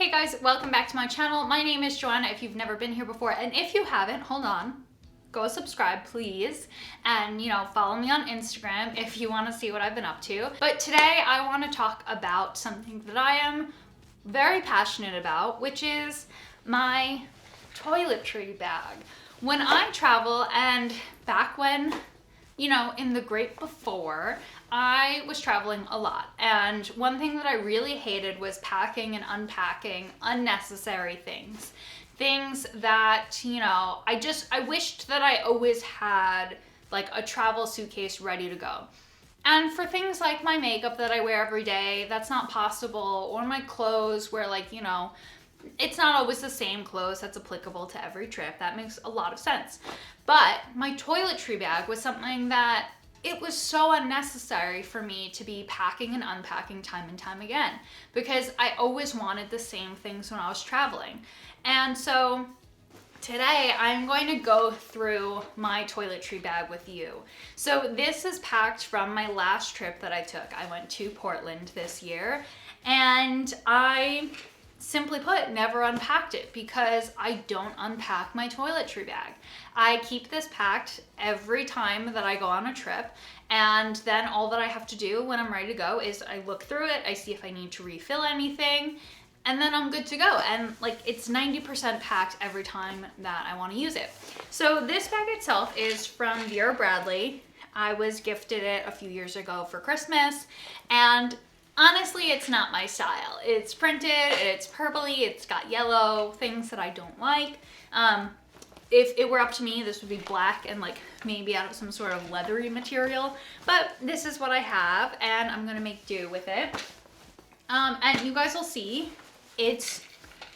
Hey guys, welcome back to my channel. My name is Joanna if you've never been here before, and if you haven't, hold on, go subscribe please, and follow me on Instagram if you want to see what I've been up to. But today I want to talk about something that I am very passionate about, which is my toiletry bag. When I travel, and back when, in the great before, I was traveling a lot, and one thing that I really hated was packing and unpacking unnecessary things. Things that, I wished that I always had like a travel suitcase ready to go. And for things like my makeup that I wear every day, that's not possible, or my clothes where it's not always the same clothes that's applicable to every trip. That makes a lot of sense. But my toiletry bag was something that it was so unnecessary for me to be packing and unpacking time and time again, because I always wanted the same things when I was traveling. And so today I'm going to go through my toiletry bag with you. So this is packed from my last trip that I took. I went to Portland this year, and I simply put, never unpacked it because I don't unpack my toiletry bag. I keep this packed every time that I go on a trip, and then all that I have to do when I'm ready to go is I look through it, I see if I need to refill anything, and then I'm good to go. And it's 90% packed every time that I want to use it. So this bag itself is from Vera Bradley. I was gifted it a few years ago for Christmas, and honestly, it's not my style. It's printed, it's purpley, it's got yellow, things that I don't like. If it were up to me, this would be black and maybe out of some sort of leathery material. But this is what I have, and I'm gonna make do with it. And you guys will see, it's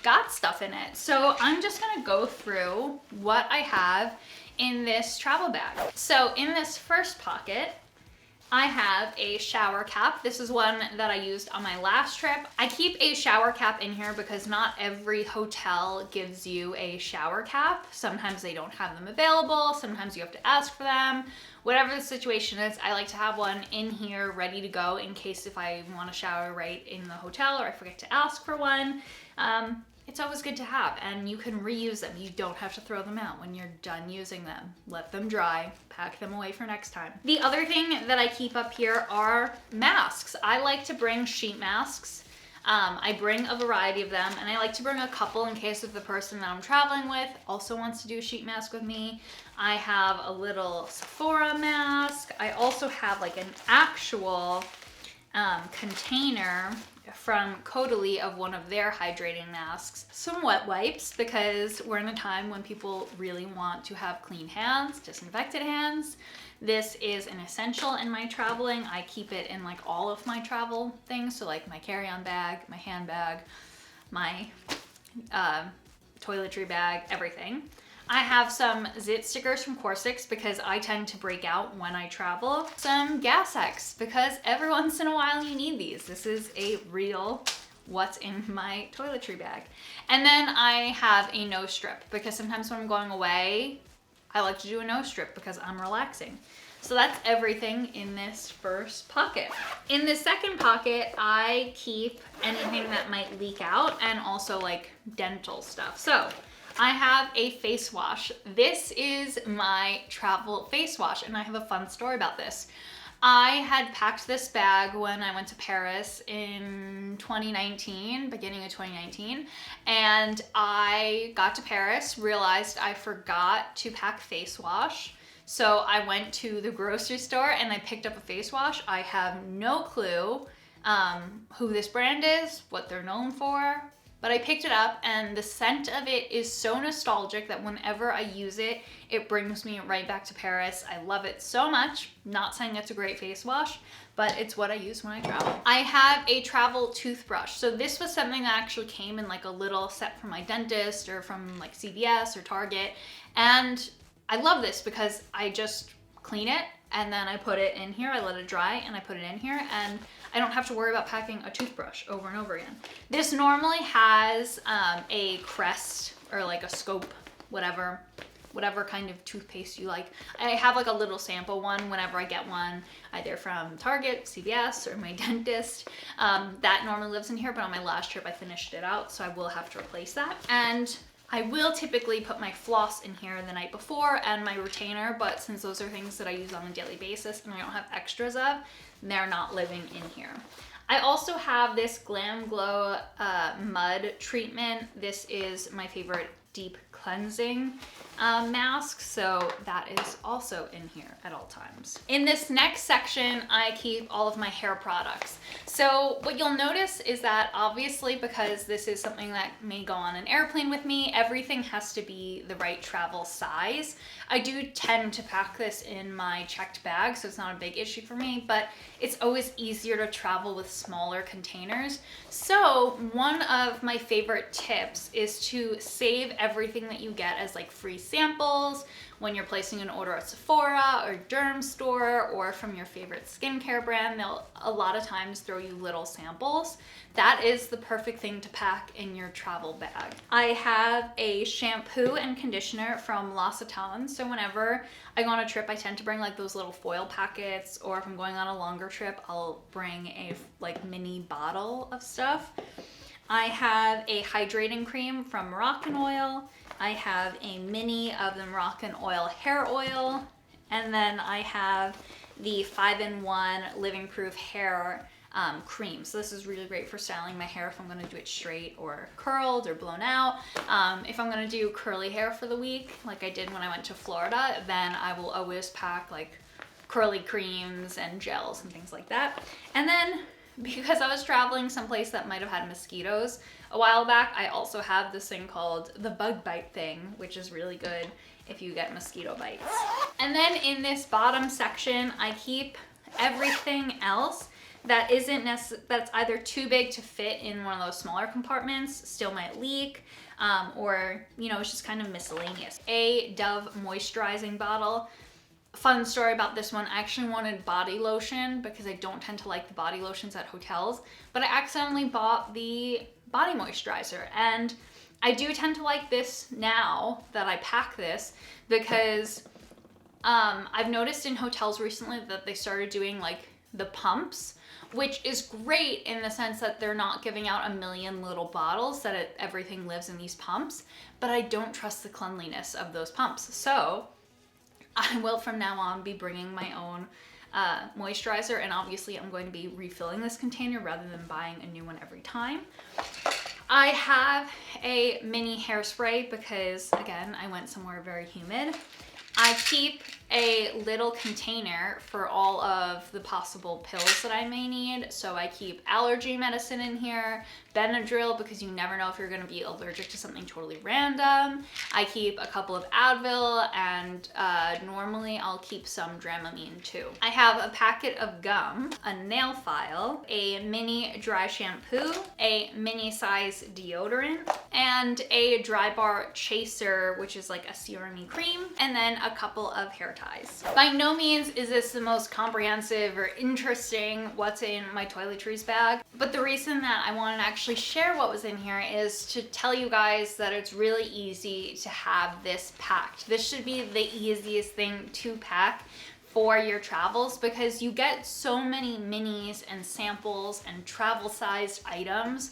got stuff in it. So I'm just gonna go through what I have in this travel bag. So in this first pocket, I have a shower cap. This is one that I used on my last trip. I keep a shower cap in here because not every hotel gives you a shower cap. Sometimes they don't have them available. Sometimes you have to ask for them. Whatever the situation is, I like to have one in here ready to go in case if I want to shower right in the hotel or I forget to ask for one. It's always good to have, and you can reuse them. You don't have to throw them out when you're done using them. Let them dry, pack them away for next time. The other thing that I keep up here are masks. I like to bring sheet masks. I bring a variety of them, and I like to bring a couple in case if the person that I'm traveling with also wants to do a sheet mask with me. I have a little Sephora mask. I also have an actual container from Caudalie of one of their hydrating masks. Some wet wipes, because we're in a time when people really want to have clean hands, disinfected hands. This is an essential in my traveling. I keep it in all of my travel things, so my carry-on bag, my handbag, my toiletry bag, everything. I have some zit stickers from Corsics because I tend to break out when I travel. Some gas X because every once in a while you need these. This is a real what's in my toiletry bag. And then I have a nose strip because sometimes when I'm going away, I like to do a nose strip because I'm relaxing. So that's everything in this first pocket. In the second pocket, I keep anything that might leak out and also dental stuff. So I have a face wash. This is my travel face wash, and I have a fun story about this. I had packed this bag when I went to Paris in 2019, beginning of 2019, and I got to Paris, realized I forgot to pack face wash. So I went to the grocery store and I picked up a face wash. I have no clue who this brand is, what they're known for, but I picked it up, and the scent of it is so nostalgic that whenever I use it, it brings me right back to Paris. I love it so much. Not saying it's a great face wash, but it's what I use when I travel. I have a travel toothbrush. So this was something that actually came in a little set from my dentist or from CVS or Target. And I love this because I just clean it and then I put it in here, I let it dry, and I put it in here, and I don't have to worry about packing a toothbrush over and over again. This normally has a crest or a scope, whatever, whatever kind of toothpaste you like. I have like a little sample one whenever I get one, either from Target, CVS, or my dentist. That normally lives in here, but on my last trip I finished it out, so I will have to replace that. And I will typically put my floss in here the night before and my retainer, but since those are things that I use on a daily basis and I don't have extras of, they're not living in here. I also have this Glam Glow mud treatment. This is my favorite deep cleansing mask, so that is also in here at all times. In this next section, I keep all of my hair products. So what you'll notice is that obviously, because this is something that may go on an airplane with me, everything has to be the right travel size. I do tend to pack this in my checked bag, so it's not a big issue for me, but it's always easier to travel with smaller containers. So one of my favorite tips is to save everything that you get as like free samples when you're placing an order at Sephora or Derm Store or from your favorite skincare brand. They'll a lot of times throw you little samples. That is the perfect thing to pack in your travel bag. I have a shampoo and conditioner from L'Occitane, so whenever I go on a trip, I tend to bring like those little foil packets, or if I'm going on a longer trip, I'll bring a like mini bottle of stuff. I have a hydrating cream from Moroccan Oil. I have a mini of the Moroccan Oil hair oil. And then I have the 5-in-1 Living Proof hair cream. So this is really great for styling my hair if I'm gonna do it straight or curled or blown out. If I'm gonna do curly hair for the week, like I did when I went to Florida, then I will always pack like curly creams and gels and things like that. And then because I was traveling someplace that might have had mosquitoes a while back, I also have this thing called the bug bite thing, which is really good if you get mosquito bites. And then in this bottom section, I keep everything else that that's either too big to fit in one of those smaller compartments, still might leak, or it's just kind of miscellaneous. A Dove moisturizing bottle. Fun story about this one, I actually wanted body lotion because I don't tend to like the body lotions at hotels, but I accidentally bought the body moisturizer, and I do tend to like this now that I pack this because I've noticed in hotels recently that they started doing like the pumps, which is great in the sense that they're not giving out a million little bottles, that everything lives in these pumps, but I don't trust the cleanliness of those pumps. So I will from now on be bringing my own moisturizer, and obviously I'm going to be refilling this container rather than buying a new one every time. I have a mini hairspray because, again, I went somewhere very humid. I keep a little container for all of the possible pills that I may need. So I keep allergy medicine in here, Benadryl, because you never know if you're going to be allergic to something totally random. I keep a couple of Advil, and normally I'll keep some Dramamine too. I have a packet of gum, a nail file, a mini dry shampoo, a mini size deodorant, and a Dry Bar chaser, which is like a serum-y cream, and then a couple of hair ties. By no means is this the most comprehensive or interesting what's in my toiletries bag, but the reason that I want to actually share what was in here is to tell you guys that it's really easy to have this packed. This should be the easiest thing to pack for your travels because you get so many minis and samples and travel sized items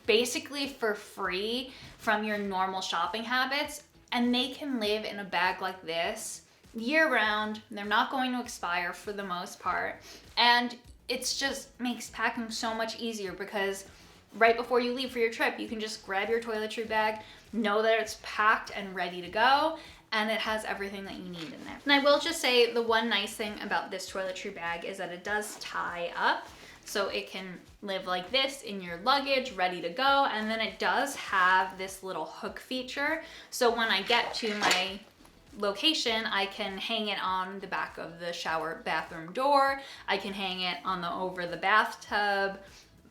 basically for free from your normal shopping habits, and they can live in a bag like this year round. They're not going to expire for the most part, and it's just makes packing so much easier because right before you leave for your trip, you can just grab your toiletry bag, know that it's packed and ready to go, and it has everything that you need in there. And I will just say the one nice thing about this toiletry bag is that it does tie up, so it can live like this in your luggage, ready to go, and then it does have this little hook feature, so when I get to my location, I can hang it on the back of the shower bathroom door, I can hang it on over the bathtub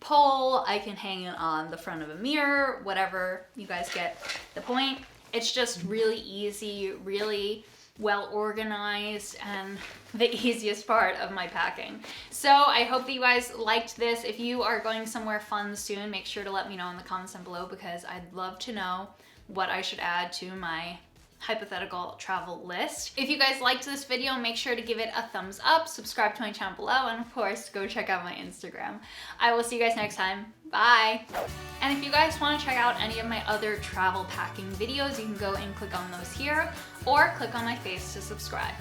pole, I can hang it on the front of a mirror, whatever, you guys get the point. It's just really easy, really well organized, and the easiest part of my packing. So I hope that you guys liked this. If you are going somewhere fun soon, make sure to let me know in the comments down below because I'd love to know what I should add to my hypothetical travel list. If you guys liked this video, make sure to give it a thumbs up, subscribe to my channel below, and of course, go check out my Instagram. I will see you guys next time. Bye! And if you guys want to check out any of my other travel packing videos, you can go and click on those here, or click on my face to subscribe.